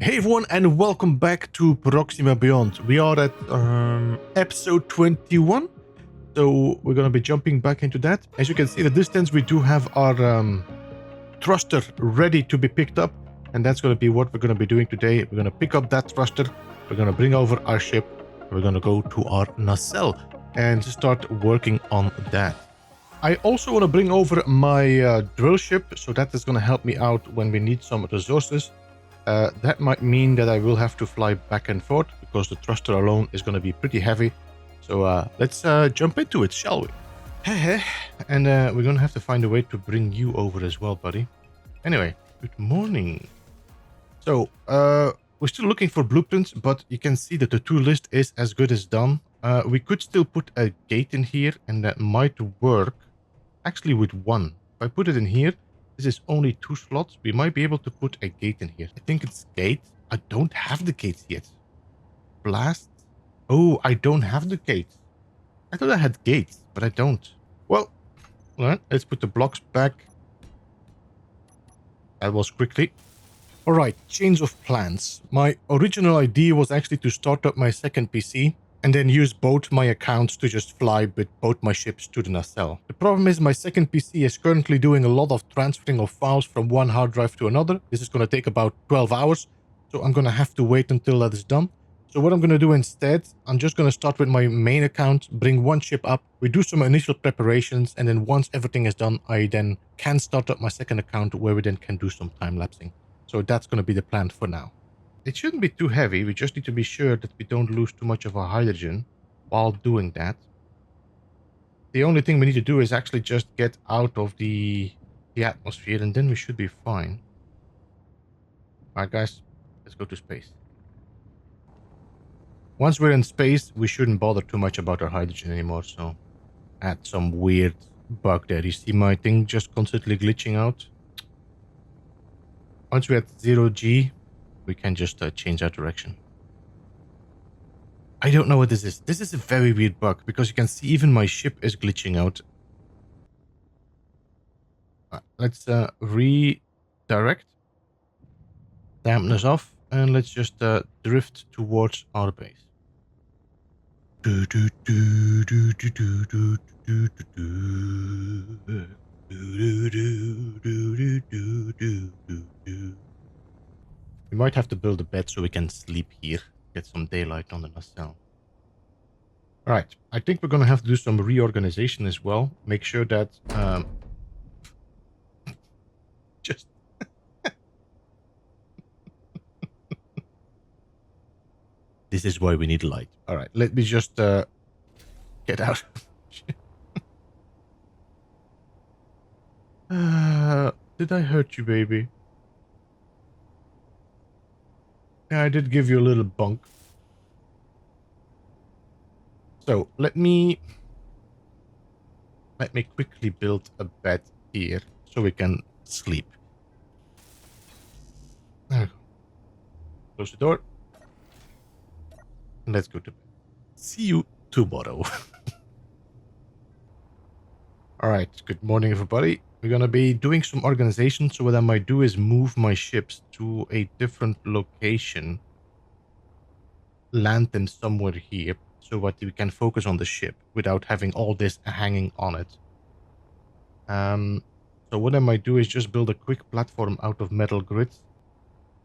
Hey everyone, and welcome back to Proxima Beyond. We are at episode 21, so we're going to be jumping back into that. As you can see at a distance, we do have our thruster ready to be picked up, and that's going to be what we're going to be doing today. We're going to pick up that thruster, we're going to bring over our ship, we're going to go to our nacelle and start working on that. I also want to bring over my drill ship, so that is going to help me out when we need some resources. That might mean that I will have to fly back and forth because the thruster alone is going to be pretty heavy. So let's jump into it, shall we? And we're going to have to find a way to bring you over as well, buddy. Anyway, good morning. So we're still looking for blueprints, but you can see that the tool list is as good as done. We could still put a gate in here, and that might work actually with one. If I put it in here, this is only 2 slots. We might be able to put a gate in here. I think it's gate. I don't have the gates yet. Blast. Oh, I don't have the gates. I thought I had gates, but I don't. Well, let's put the blocks back. That was quickly. All right, change of plans. My original idea was actually to start up my second PC and then use both my accounts to just fly with both my ships to the nacelle. The problem is my second PC is currently doing a lot of transferring of files from one hard drive to another. This is going to take about 12 hours, so I'm going to have to wait until that is done. So what I'm going to do instead, I'm just going to start with my main account, bring one ship up, we do some initial preparations, and then once everything is done, I then can start up my second account where we then can do some time-lapsing. So that's going to be the plan for now. It shouldn't be too heavy. We just need to be sure that we don't lose too much of our hydrogen while doing that. The only thing we need to do is actually just get out of the atmosphere, and then we should be fine. Alright guys, let's go to space. Once we're in space, we shouldn't bother too much about our hydrogen anymore, so I had some weird bug there. You see my thing just constantly glitching out? Once we're at 0G, we can just change our direction. I don't know what this is. This is a very weird bug because you can see even my ship is glitching out. Let's redirect, dampness off, and let's just drift towards our base. We might have to build a bed so we can sleep here, get some daylight on the nacelle. Alright, I think we're going to have to do some reorganization as well. Make sure that... just... This is why we need light. Alright, let me just get out. Did I hurt you, baby? Yeah, I did give you a little bunk. So let me quickly build a bed here so we can sleep. There we go. Close the door. And let's go to bed. See you tomorrow. Alright, good morning everybody. We're gonna be doing some organization, so what I might do is move my ships to a different location. Land them somewhere here, so that we can focus on the ship without having all this hanging on it. So what I might do is just build a quick platform out of metal grids.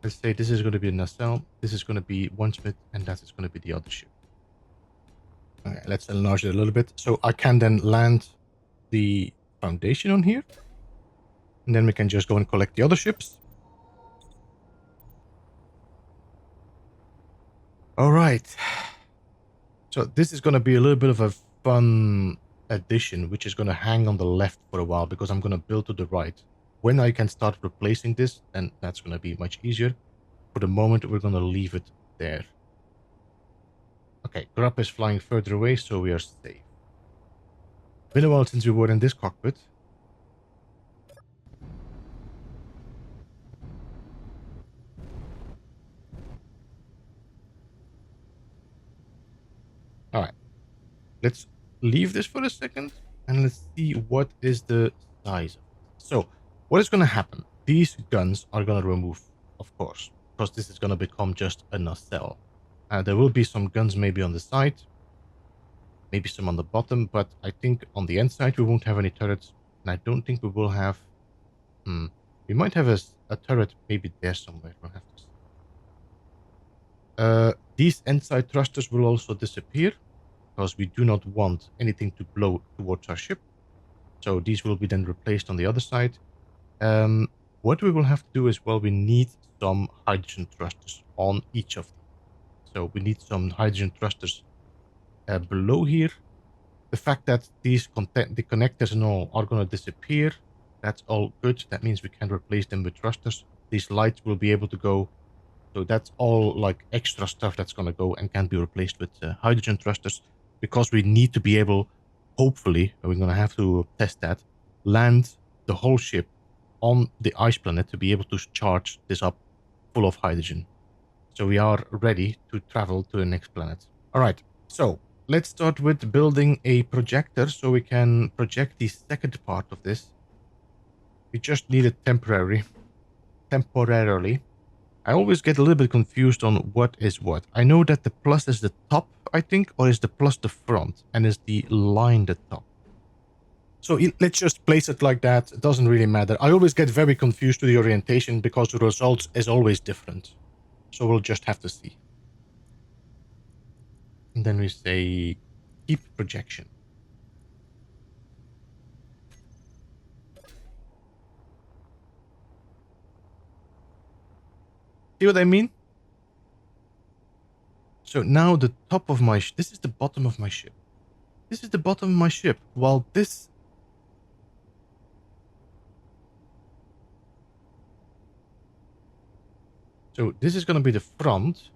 Let's say this is going to be a nacelle, this is going to be one smith, and that is going to be the other ship. Okay, let's enlarge it a little bit. So I can then land the foundation on here. And then we can just go and collect the other ships. Alright. So this is going to be a little bit of a fun addition, which is going to hang on the left for a while because I'm going to build to the right. When I can start replacing this, then that's going to be much easier. For the moment, we're going to leave it there. Okay, Grub is flying further away, so we are safe. Been a while since we were in this cockpit. Alright. Let's leave this for a second and let's see what is the size of it. So, what is going to happen? These guns are going to remove, of course. because this is going to become just a nacelle. There will be some guns maybe on the side, maybe some on the bottom, but I think on the inside we won't have any turrets, and I don't think we will have... we might have a turret maybe there somewhere. We'll have to see. These inside thrusters will also disappear, because we do not want anything to blow towards our ship. So these will be then replaced on the other side. What we will have to do is, well, we need some hydrogen thrusters on each of them. So we need some hydrogen thrusters below here. The fact that the connectors and all are going to disappear, that's all good. That means we can replace them with thrusters. These lights will be able to go. So that's all like extra stuff that's going to go and can be replaced with hydrogen thrusters, because we need to be able, hopefully, we're going to have to test that, land the whole ship on the ice planet to be able to charge this up full of hydrogen. So we are ready to travel to the next planet. All right, so let's start with building a projector so we can project the second part of this. We just need it temporarily. I always get a little bit confused on what is what. I know that the plus is the top, I think, or is the plus the front, and is the line the top? So let's just place it like that. It doesn't really matter. I always get very confused with the orientation because the results is always different. So we'll just have to see. And then we say keep projection. See what I mean? So now the top of my... this is the bottom of my ship. This is the bottom of my ship. While this... so this is going to be the front.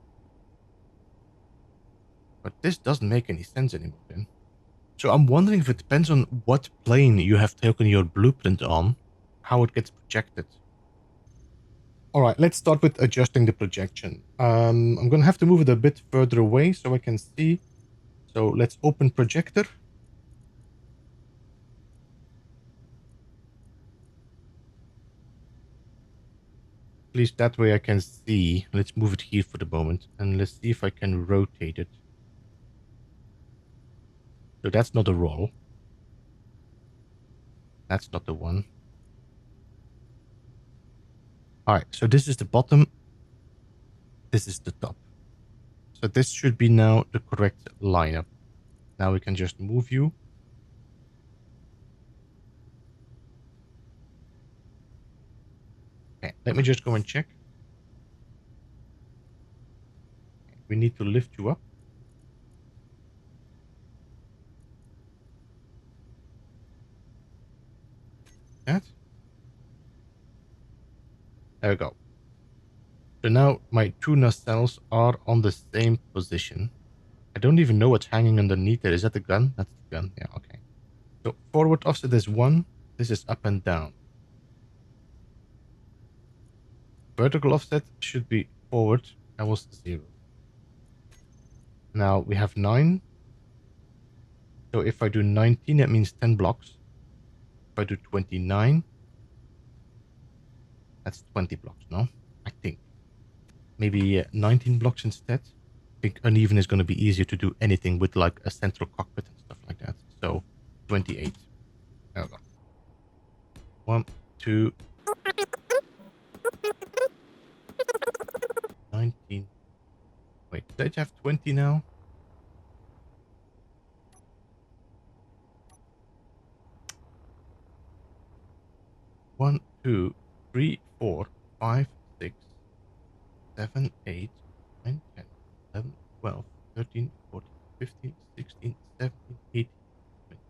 But this doesn't make any sense anymore then. So I'm wondering if it depends on what plane you have taken your blueprint on, how it gets projected. Alright, let's start with adjusting the projection. I'm going to have to move it a bit further away so I can see. So let's open Projector. At least that way I can see. Let's move it here for the moment. And let's see if I can rotate it. So that's not a roll. That's not the one. Alright, so this is the bottom. This is the top. So this should be now the correct lineup. Now we can just move you. Okay, let me just go and check. We need to lift you up. That. There we go. So now my two nacelles are on the same position. I don't even know what's hanging underneath there. Is that the gun? That's the gun. Yeah, okay. So forward offset is 1. This is up and down. Vertical offset should be forward. That was 0. Now we have 9. So if I do 19, that means 10 blocks. If I do 29, that's 20 blocks, no? I think. Maybe 19 blocks instead. I think uneven is going to be easier to do anything with like a central cockpit and stuff like that. So 28. There we go. 1, 2, 19. Wait, did I have 20 now? One, 2, 3, 4, 5, 6, 7, 8, 9, 10, 11, 12, 13, 14, 15, 16, 17, 18, 20.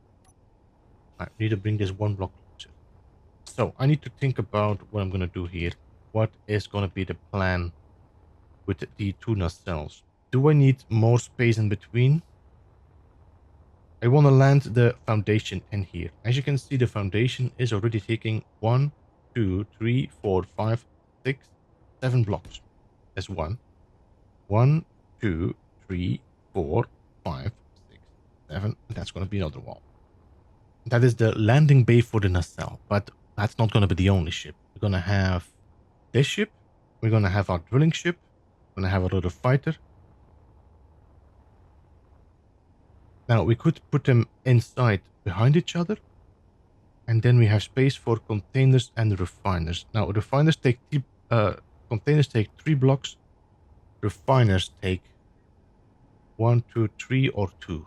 I need to bring this one block closer. So I need to think about what I'm going to do here. What is going to be the plan with the two nacelles? Do I need more space in between? I want to land the foundation in here. As you can see, the foundation is already taking 1, 2, 3, 4, 5, 6, 7 blocks. That's 1. 1, 2, 3, 4, 5, 6, 7. That's going to be another wall. That is the landing bay for the nacelle, but that's not going to be the only ship. We're going to have this ship, we're going to have our drilling ship. We're going to have a little fighter. Now, we could put them inside behind each other. And then we have space for containers and refiners. Now, refiners take containers take 3 blocks. Refiners take 1, 2, 3, or 2.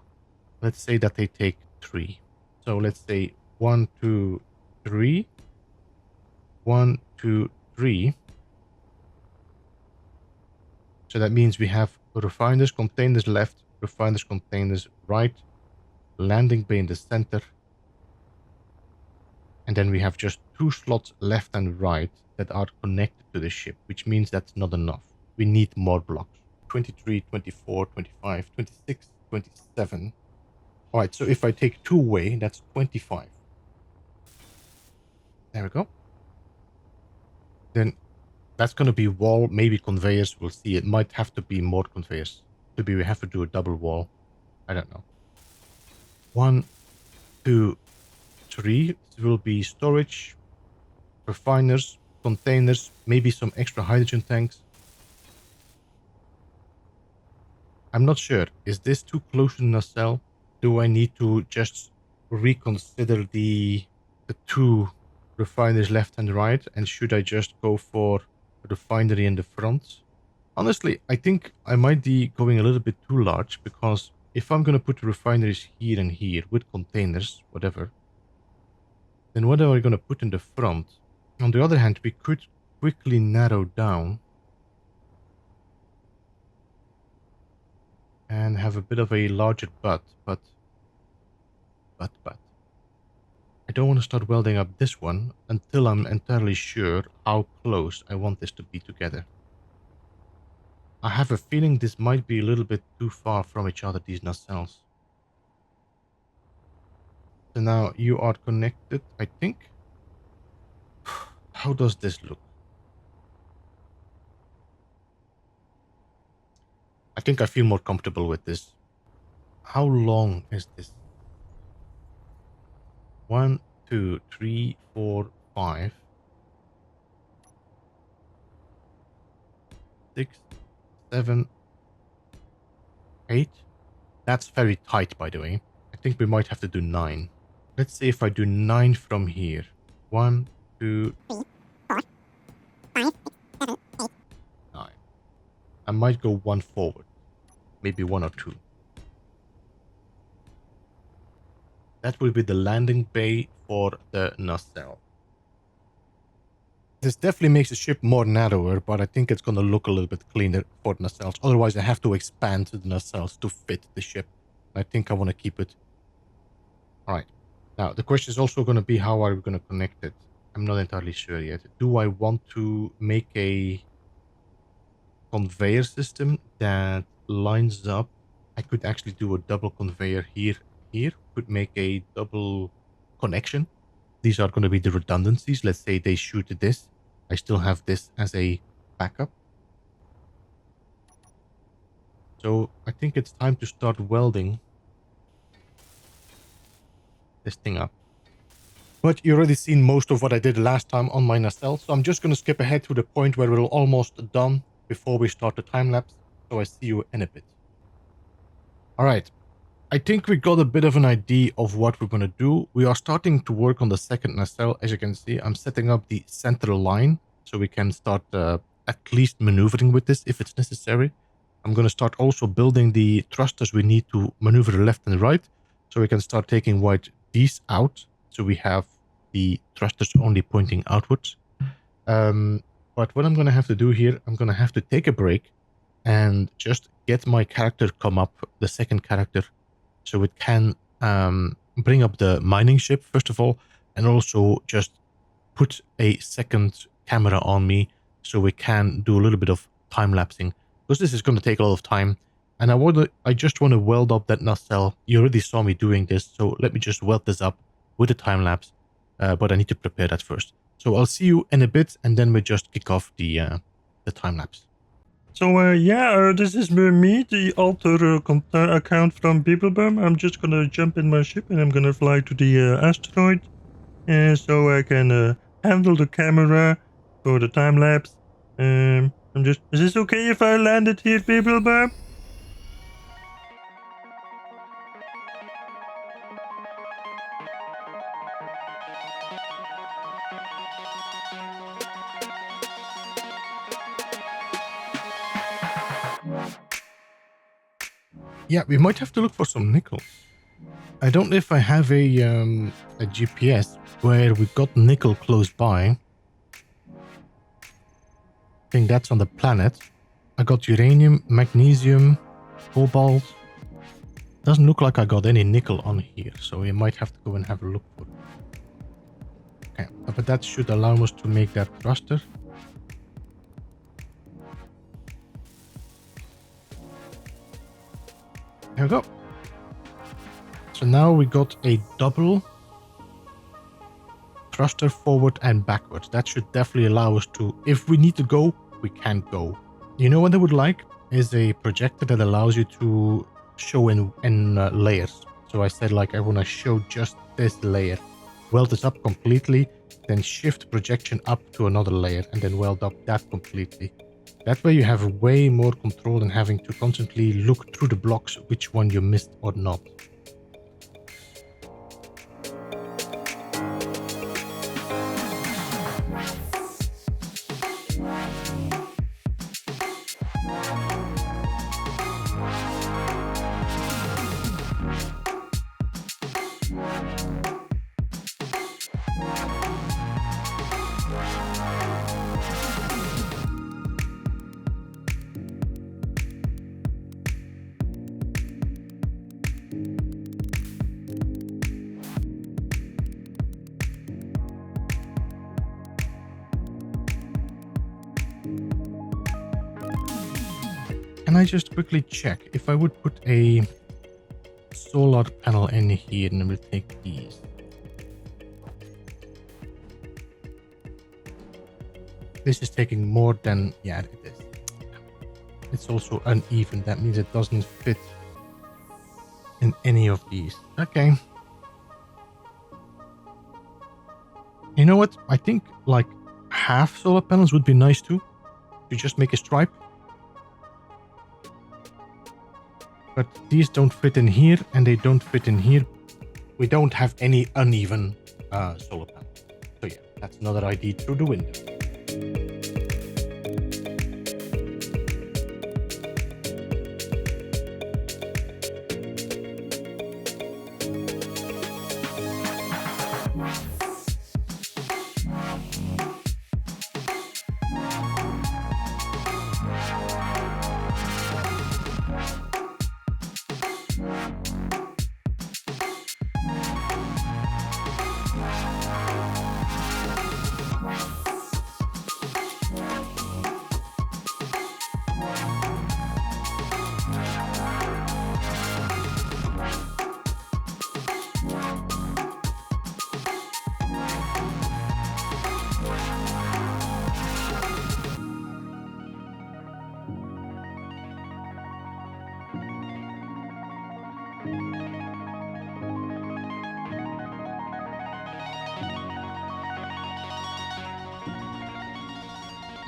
Let's say that they take 3. So let's say 1, 2, 3. 1, 2, 3. So that means we have refiners, containers left, refiners, containers right, landing bay in the center. And then we have just 2 slots left and right that are connected to the ship, which means that's not enough. We need more blocks. 23, 24, 25, 26, 27. All right, so if I take 2 away, that's 25. There we go. Then that's going to be wall, maybe conveyors. We'll see. It might have to be more conveyors. Maybe we have to do a double wall. I don't know. 1, 2, 3. This will be storage, refiners, containers, maybe some extra hydrogen tanks. I'm not sure. Is this too close to the nacelle? Do I need to just reconsider the 2 refiners left and right? And should I just go for a refinery in the front? Honestly, I think I might be going a little bit too large, because if I'm going to put refineries here and here with containers, whatever, then what am I going to put in the front? On the other hand, we could quickly narrow down and have a bit of a larger butt, but I don't want to start welding up this one until I'm entirely sure how close I want this to be together. I have a feeling this might be a little bit too far from each other, these nacelles. So now you are connected, I think. How does this look? I think I feel more comfortable with this. How long is this? 1, 2, 3, 4, 5, 6, 7, 8. That's very tight, by the way. I think we might have to do 9. Let's see if I do 9 from here. 1, 2, 3, 4, 5, 6, 7, 8, 9. I might go 1 forward. Maybe 1 or 2. That will be the landing bay for the nacelle. This definitely makes the ship more narrower, but I think it's going to look a little bit cleaner for the nacelles. Otherwise, I have to expand the nacelles to fit the ship. I think I want to keep it. Alright. Now, the question is also going to be, how are we going to connect it? I'm not entirely sure yet. Do I want to make a conveyor system that lines up? I could actually do a double conveyor here. Could make a double connection. These are going to be the redundancies. Let's say they shoot this. I still have this as a backup. So I think it's time to start welding this thing up. But you already seen most of what I did last time on my nacelle, so I'm just going to skip ahead to the point where we're almost done before we start the time lapse. So I see you in a bit. Alright. I think we got a bit of an idea of what we're going to do. We are starting to work on the second nacelle. As you can see, I'm setting up the center line so we can start at least maneuvering with this if it's necessary. I'm going to start also building the thrusters we need to maneuver left and right, so we can start taking these out, so we have the thrusters only pointing outwards. But what I'm going to have to do here, I'm going to have to take a break and just get my character come up, the second character, so it can bring up the mining ship, first of all, and also just put a second camera on me so we can do a little bit of time-lapsing, because this is going to take a lot of time. And I just want to weld up that nacelle. You already saw me doing this, so let me just weld this up with a time-lapse. But I need to prepare that first. So I'll see you in a bit, and then we just kick off the time-lapse. So this is me, the alter account from Beeblebum. I'm just gonna jump in my ship and I'm gonna fly to the asteroid, so I can handle the camera for the time lapse. I'm just. Is this okay if I landed here, Beeblebum? Yeah, we might have to look for some nickel. I don't know if I have a GPS where we got nickel close by. I think that's on the planet. I got uranium, magnesium, cobalt. Doesn't look like I got any nickel on here, so we might have to go and have a look for it. Okay, but that should allow us to make that thruster. There we go. So now we got a double thruster forward and backwards. That should definitely allow us to, if we need to go, we can go. You know what I would like is a projector that allows you to show in layers. So I said like I want to show just this layer, weld this up completely, then shift projection up to another layer and then weld up that completely. That way you have way more control than having to constantly look through the blocks which one you missed or not. Can I just quickly check if I would put a solar panel in here and we'll take these. This is taking more than, yeah, it is. It's also uneven. That means it doesn't fit in any of these. Okay. You know what? I think like half solar panels would be nice too. To just make a stripe. But these don't fit in here and they don't fit in here. We don't have any uneven solar panels. So yeah, that's another idea through the window.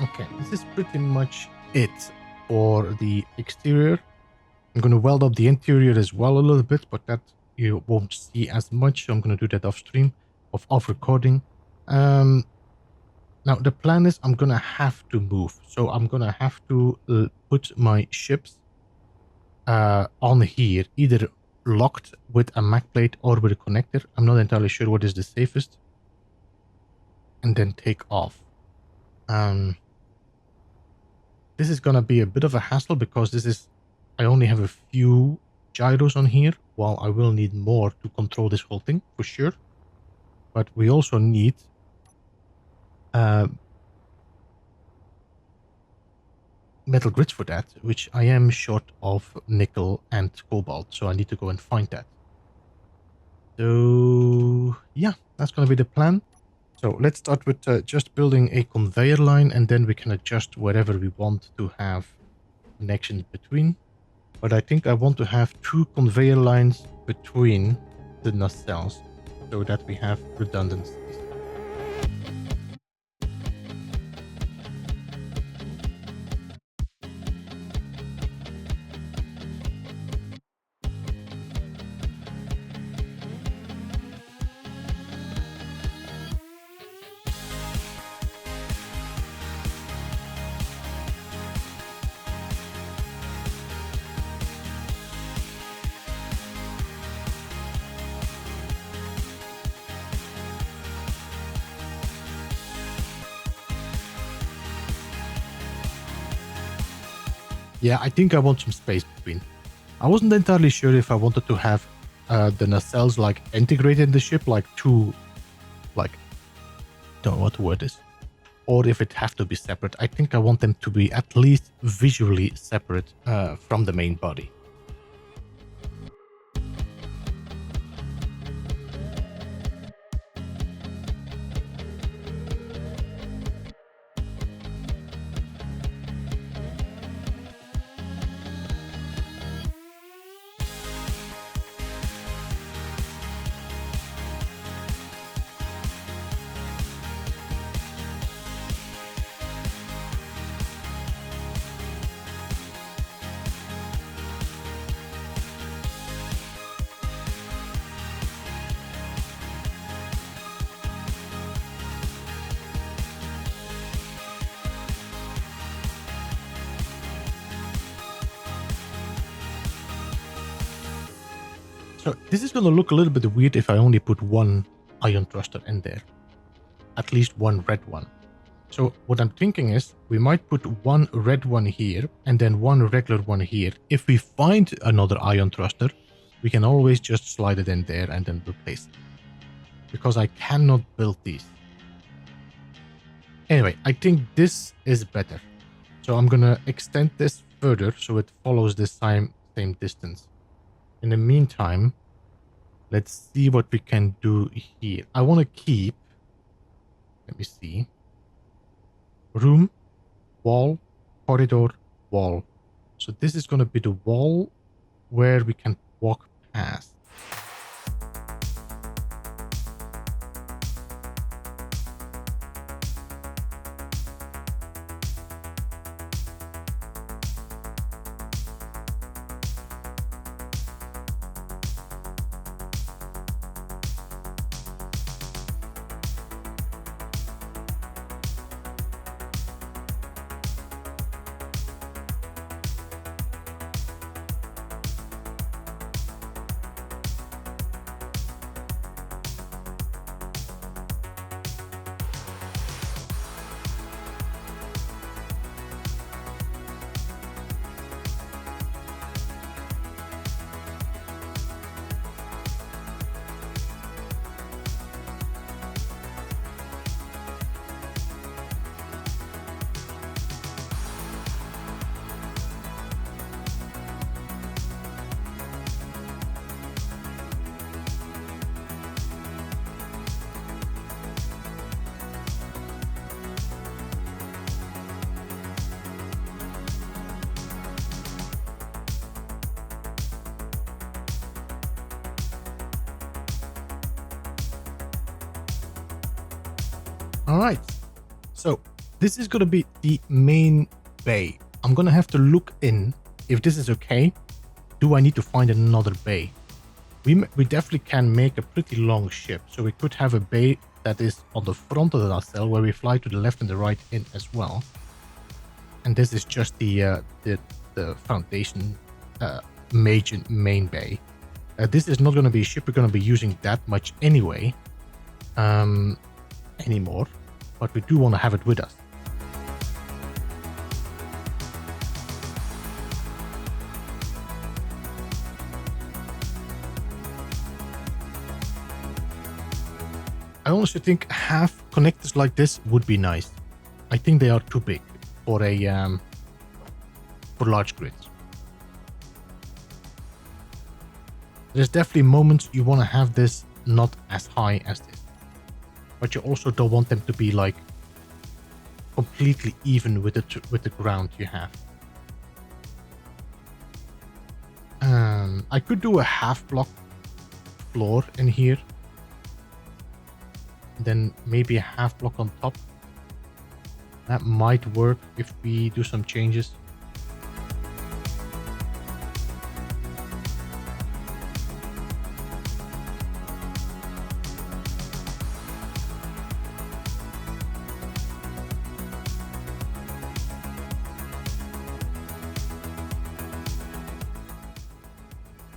Okay, this is pretty much it for the exterior. I'm going to weld up the interior as well a little bit, but that you won't see as much. So I'm going to do that off stream, off recording. Now, the plan is I'm going to have to move. So I'm going to have to put my ships on here, either locked with a Mac plate or with a connector. I'm not entirely sure what is the safest. And then take off. This is going to be a bit of a hassle because I only have a few gyros on here, while I will need more to control this whole thing for sure. But we also need metal grids for that, which I am short of nickel and cobalt, so I need to go and find that. So yeah, that's going to be the plan. So let's start with just building a conveyor line, and then we can adjust wherever we want to have connections between. But I think I want to have 2 conveyor lines between the nacelles so that we have redundancies. Yeah, I think I want some space between. I wasn't entirely sure if I wanted to have the nacelles like integrated in the ship, like two, like, don't know what the word is, or if it have to be separate. I think I want them to be at least visually separate from the main body. So this is going to look a little bit weird if I only put one ion thruster in there. At least one red one. So what I'm thinking is we might put one red one here and then one regular one here. If we find another ion thruster, we can always just slide it in there and then replace it. Because I cannot build these. Anyway, I think this is better. So I'm going to extend this further so it follows the same distance. In the meantime, let's see what we can do here. I want to keep, let me see, room, wall, corridor, wall. So this is going to be the wall where we can walk past. All right, so this is going to be the main bay. I'm going to have to look in if this is okay. Do I need to find another bay? We definitely can make a pretty long ship, so we could have a bay that is on the front of the nacelle where we fly to the left and the right in as well. And this is just the foundation main bay. This is not going to be a ship we're going to be using that much anyway, anymore, but we do want to have it with us. I also think half connectors like this would be nice. I think they are too big for a for large grids. There's definitely moments you want to have this not as high as this, but you also don't want them to be like completely even with the ground you have. I could do a half block floor in here, then maybe a half block on top. That might work if we do some changes.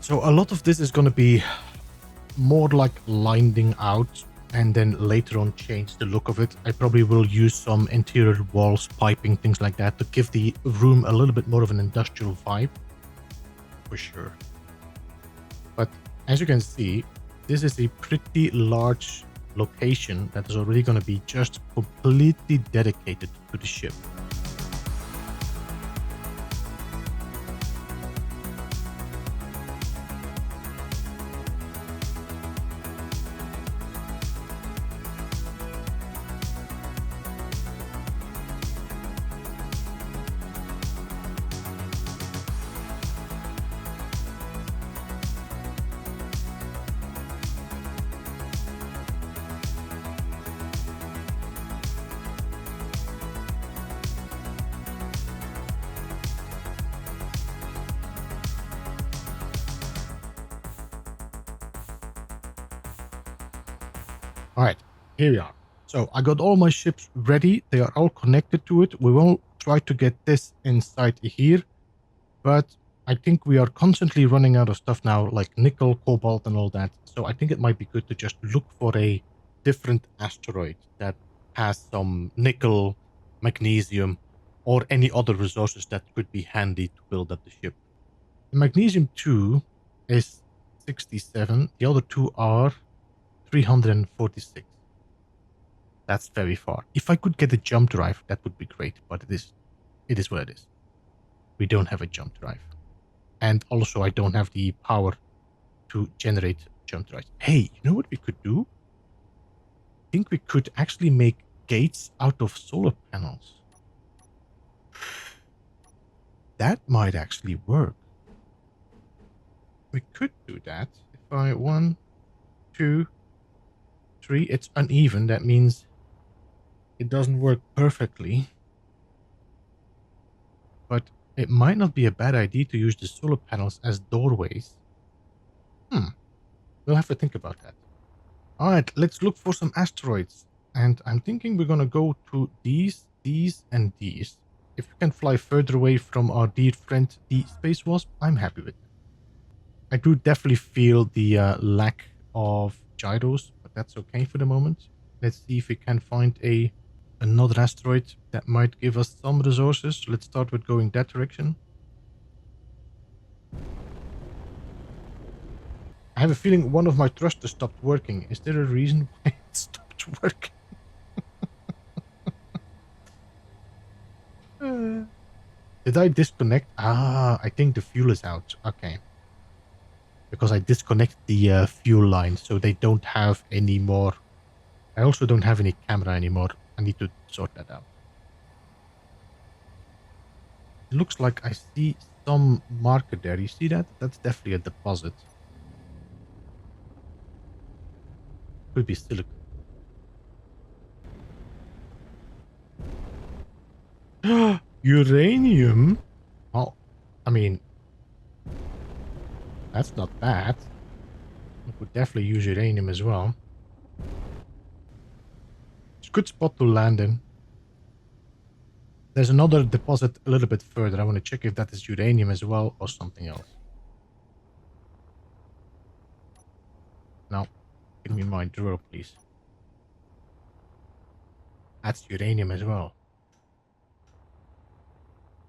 So a lot of this is going to be more like lining out and then later on change the look of it. I probably will use some interior walls, piping, things like that to give the room a little bit more of an industrial vibe, for sure. But as you can see, this is a pretty large location that is already going to be just completely dedicated to the ship. All right, here we are. So I got all my ships ready. They are all connected to it. We will try to get this inside here, but I think we are constantly running out of stuff now, like nickel, cobalt, and all that. So I think it might be good to just look for a different asteroid that has some nickel, magnesium, or any other resources that could be handy to build up the ship. The magnesium 2 is 67. The other two are 346. That's very far. If I could get a jump drive, that would be great, but it is what it is. We don't have a jump drive. And also I don't have the power to generate jump drives. Hey, you know what we could do? I think we could actually make gates out of solar panels. That might actually work. We could do that. If I 1, 2, 3, it's uneven. That means it doesn't work perfectly. But it might not be a bad idea to use the solar panels as doorways. We'll have to think about that. All right, let's look for some asteroids. And I'm thinking we're going to go to these, and these. If we can fly further away from our dear friend, the Space Wasp, I'm happy with that. I do definitely feel the lack of gyros, but that's okay for the moment. Let's see if we can find another asteroid that might give us some resources. Let's start with going that direction. I have a feeling one of my thrusters stopped working. Is there a reason why it stopped working? Did I disconnect? I think the fuel is out. Okay. Because I disconnect the fuel line, so they don't have any more. I also don't have any camera anymore. I need to sort that out. It looks like I see some marker there. You see that? That's definitely a deposit. Could be silicon. Uranium? Well, I mean, that's not bad. I could definitely use uranium as well. It's a good spot to land in. There's another deposit a little bit further. I want to check if that is uranium as well or something else. Now, give me my drawer, please. That's uranium as well.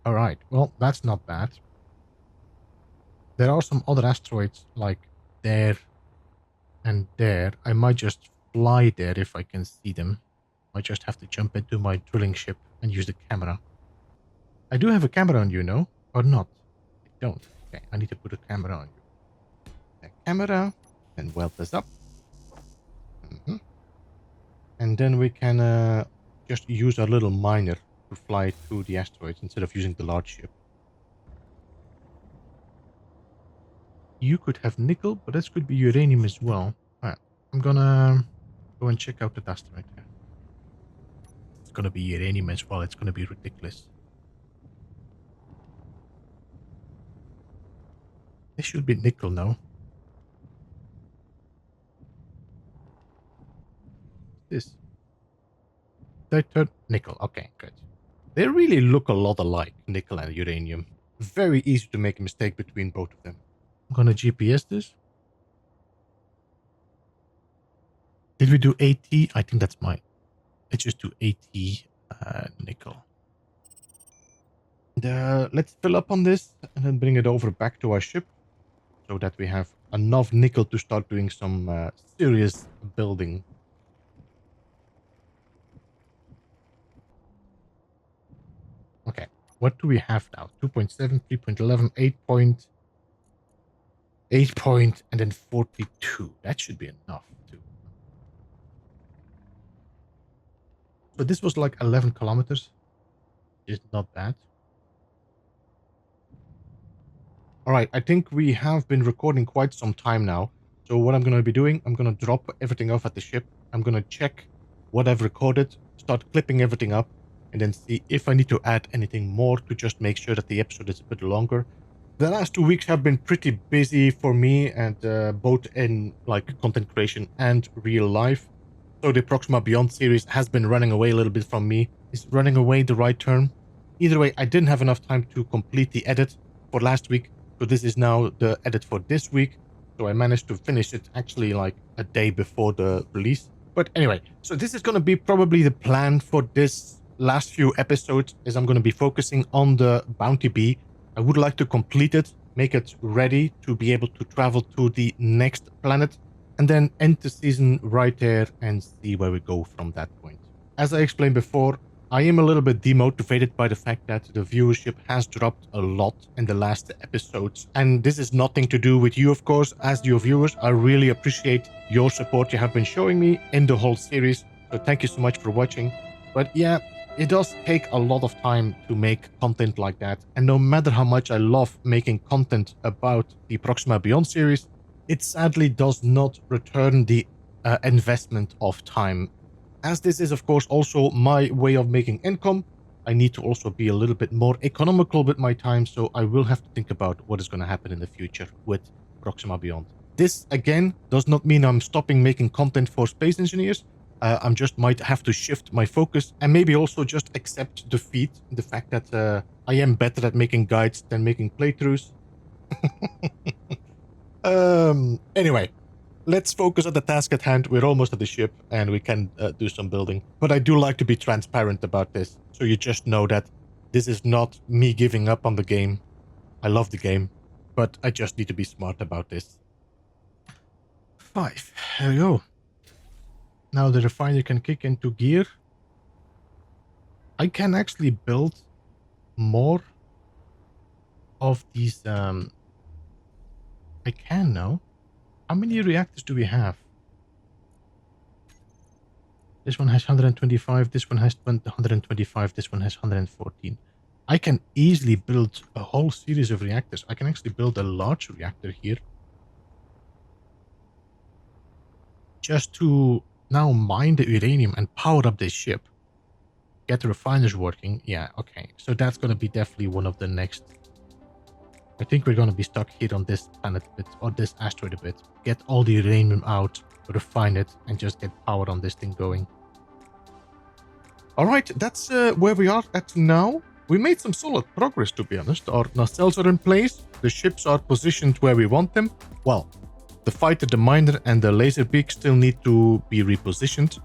Alright, well, that's not bad. There are some other asteroids like there and there. I might just fly there if I can see them. I just have to jump into my drilling ship and use the camera. I do have a camera on you, no? Or not? I don't. Okay, I need to put a camera on you. A camera, and weld this up. And then we can just use our little miner to fly through the asteroids instead of using the large ship. You could have nickel, but this could be uranium as well. Alright, I'm gonna go and check out the asteroid here. It's gonna be uranium as well. It's gonna be ridiculous. This should be nickel now. This. Nickel. Okay, good. They really look a lot alike, nickel and uranium. Very easy to make a mistake between both of them. I'm gonna GPS this. Did we do 80? I think that's mine. Let's just do 80 nickel. And, let's fill up on this and then bring it over back to our ship so that we have enough nickel to start doing some serious building. Okay, what do we have now? 2.7, 3.11, 8 point, and then 42. That should be enough too. So this was like 11 kilometers. It's not bad. All right, I think we have been recording quite some time now. So what I'm going to be doing, I'm going to drop everything off at the ship. I'm going to check what I've recorded, start clipping everything up, and then see if I need to add anything more to just make sure that the episode is a bit longer. The last 2 weeks have been pretty busy for me, and both in like content creation and real life. So the Proxima Beyond series has been running away a little bit from me. Is running away the right term? Either way, I didn't have enough time to complete the edit for last week. So this is now the edit for this week. So I managed to finish it actually like a day before the release. But anyway, so this is going to be probably the plan for this last few episodes, is I'm going to be focusing on the Bounty B. I would like to complete it, make it ready to be able to travel to the next planet, and then end the season right there and see where we go from that point. As I explained before, I am a little bit demotivated by the fact that the viewership has dropped a lot in the last episodes. And this is nothing to do with you, of course. As your viewers, I really appreciate your support you have been showing me in the whole series. So thank you so much for watching. But yeah, it does take a lot of time to make content like that. And no matter how much I love making content about the Proxima Beyond series, it sadly does not return the investment of time. As this is, of course, also my way of making income, I need to also be a little bit more economical with my time, so I will have to think about what is going to happen in the future with Proxima Beyond. This, again, does not mean I'm stopping making content for space engineers. I just might have to shift my focus and maybe also just accept defeat, the fact that I am better at making guides than making playthroughs. Anyway. Let's focus on the task at hand. We're almost at the ship and we can do some building. But I do like to be transparent about this. So you just know that this is not me giving up on the game. I love the game. But I just need to be smart about this. 5. There we go. Now the refiner can kick into gear. I can actually build more of these. I can now. How many reactors do we have? This one has 125, this one has 125, this one has 114. I can easily build a whole series of reactors. I can actually build a large reactor here. Just to now mine the uranium and power up this ship. Get the refiners working. Yeah, okay. So that's going to be definitely one of the next. I think we're going to be stuck here on this planet a bit, or this asteroid a bit. Get all the uranium out, refine it, and just get power on this thing going. Alright, that's where we are at now. We made some solid progress, to be honest. Our nacelles are in place, the ships are positioned where we want them. Well, the fighter, the miner, and the laser beak still need to be repositioned.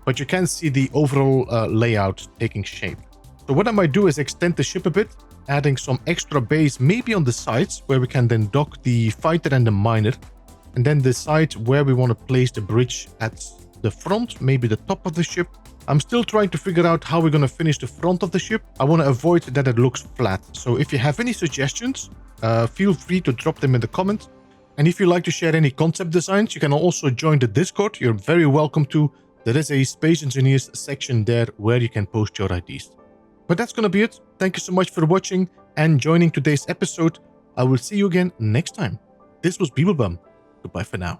But you can see the overall layout taking shape. So what I might do is extend the ship a bit, adding some extra bays maybe on the sides where we can then dock the fighter and the miner, and then decide where we want to place the bridge at the front, maybe the top of the ship. I'm still trying to figure out how we're going to finish the front of the ship. I want to avoid that it looks flat. So if you have any suggestions, feel free to drop them in the comments. And if you like to share any concept designs, you can also join the Discord. You're very welcome to. There is a Space Engineers section there where you can post your ideas. But that's going to be it. Thank you so much for watching and joining today's episode. I will see you again next time. This was Beeblebum. Goodbye for now.